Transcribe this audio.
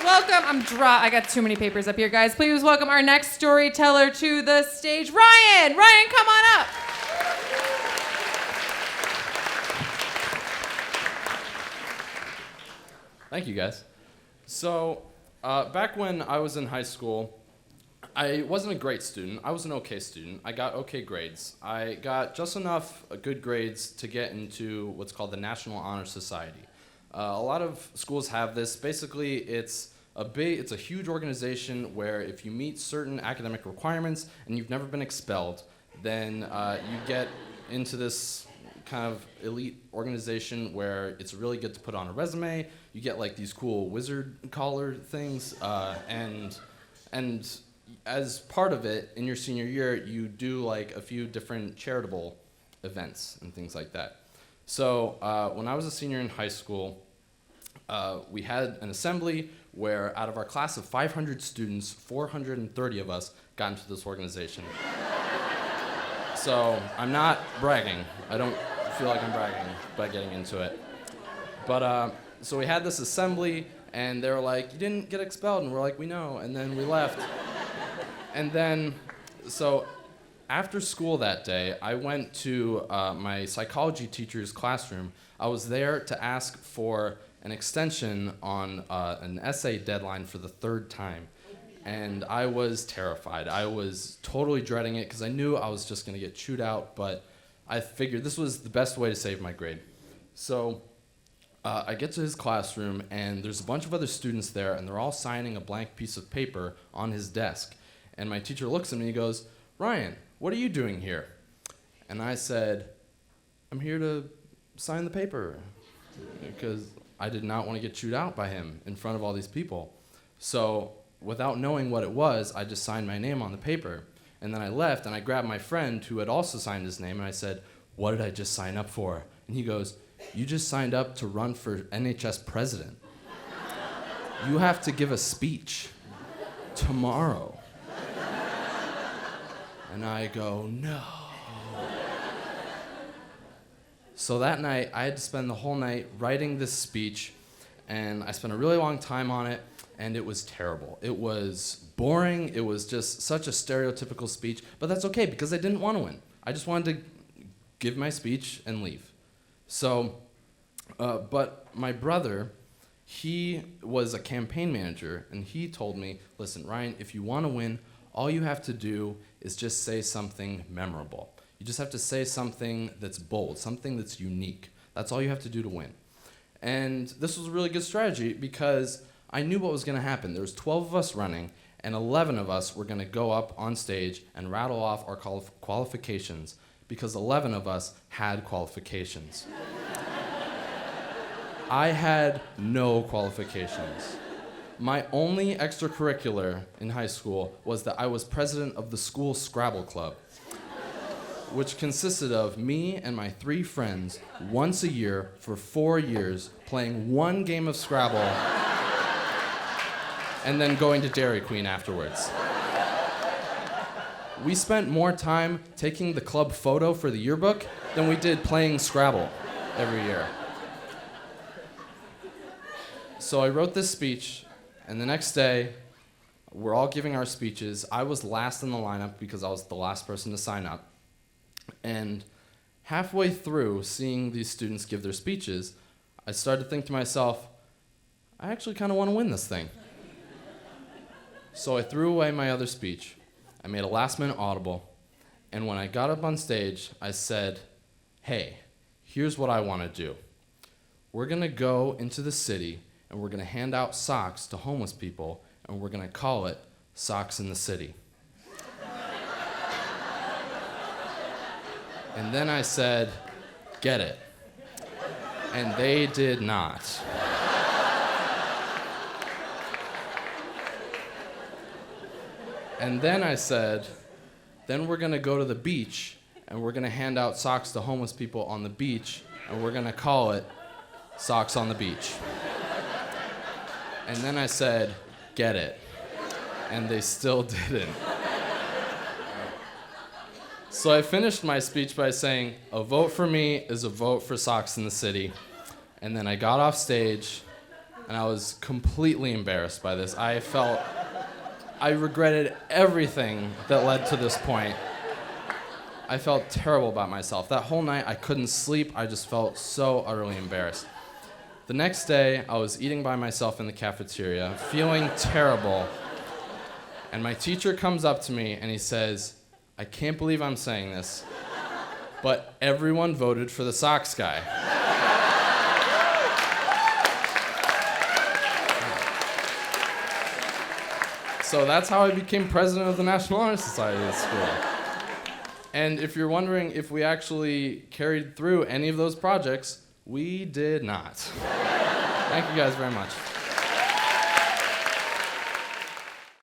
I got too many papers up here, guys. Please welcome our next storyteller to the stage, Ryan. Ryan, come on up. Thank you, guys. So, back when I was in high school, I wasn't a great student. I was an okay student. I got okay grades. I got just enough good grades to get into what's called the National Honor Society. A lot of schools have this. Basically, it's a huge organization where if you meet certain academic requirements and you've never been expelled, then you get into this kind of elite organization where it's really good to put on a resume. You get like these cool wizard collar things, and as part of it, in your senior year, you do like a few different charitable events and things like that. So when I was a senior in high school, we had an assembly where out of our class of 500 students, 430 of us got into this organization. So I'm not bragging. I don't feel like I'm bragging by getting into it. But so we had this assembly, and they were like, "You didn't get expelled," and we're like, "We know," and then we left. And then, so after school that day, I went to my psychology teacher's classroom. I was there to ask for an extension on an essay deadline for the third time. And I was terrified. I was totally dreading it because I knew I was just going to get chewed out, but I figured this was the best way to save my grade. So I get to his classroom, and there's a bunch of other students there, and they're all signing a blank piece of paper on his desk. And my teacher looks at me and he goes, "Ryan, what are you doing here?" And I said, "I'm here to sign the paper," because I did not want to get chewed out by him in front of all these people. So without knowing what it was, I just signed my name on the paper. And then I left, and I grabbed my friend who had also signed his name, and I said, "What did I just sign up for?" And he goes, "You just signed up to run for NHS president. You have to give a speech tomorrow." And I go, "No." So that night, I had to spend the whole night writing this speech, and I spent a really long time on it, and it was terrible. It was boring. It was just such a stereotypical speech, but that's okay because I didn't want to win. I just wanted to give my speech and leave. So, but my brother, he was a campaign manager, and he told me, "Listen, Ryan, if you want to win, all you have to do is just say something memorable. You just have to say something that's bold, something that's unique. That's all you have to do to win." And this was a really good strategy because I knew what was going to happen. There was 12 of us running, and 11 of us were going to go up on stage and rattle off our qualifications because 11 of us had qualifications. I had no qualifications. My only extracurricular in high school was that I was president of the school Scrabble club, which consisted of me and my 3 friends once a year for 4 years playing one game of Scrabble and then going to Dairy Queen afterwards. We spent more time taking the club photo for the yearbook than we did playing Scrabble every year. So I wrote this speech, and the next day, we're all giving our speeches. I was last in the lineup because I was the last person to sign up. And halfway through seeing these students give their speeches, I started to think to myself, I actually kind of want to win this thing. So I threw away my other speech. I made a last-minute audible, and when I got up on stage, I said, "Hey, here's what I want to do. We're going to go into the city, and we're going to hand out socks to homeless people, and we're going to call it Socks in the City." And then I said, "Get it." And they did not. And then I said, "Then we're going to go to the beach, and we're going to hand out socks to homeless people on the beach, and we're going to call it Socks on the Beach." And then I said, "Get it." And they still didn't. So I finished my speech by saying, "A vote for me is a vote for Socks in the City." And then I got off stage, and I was completely embarrassed by this. I regretted everything that led to this point. I felt terrible about myself. That whole night, I couldn't sleep. I just felt so utterly embarrassed. The next day, I was eating by myself in the cafeteria, feeling terrible, and my teacher comes up to me and he says, "I can't believe I'm saying this, but everyone voted for the socks guy." So that's how I became president of the National Honor Society at school. And if you're wondering if we actually carried through any of those projects, we did not. Thank you guys very much.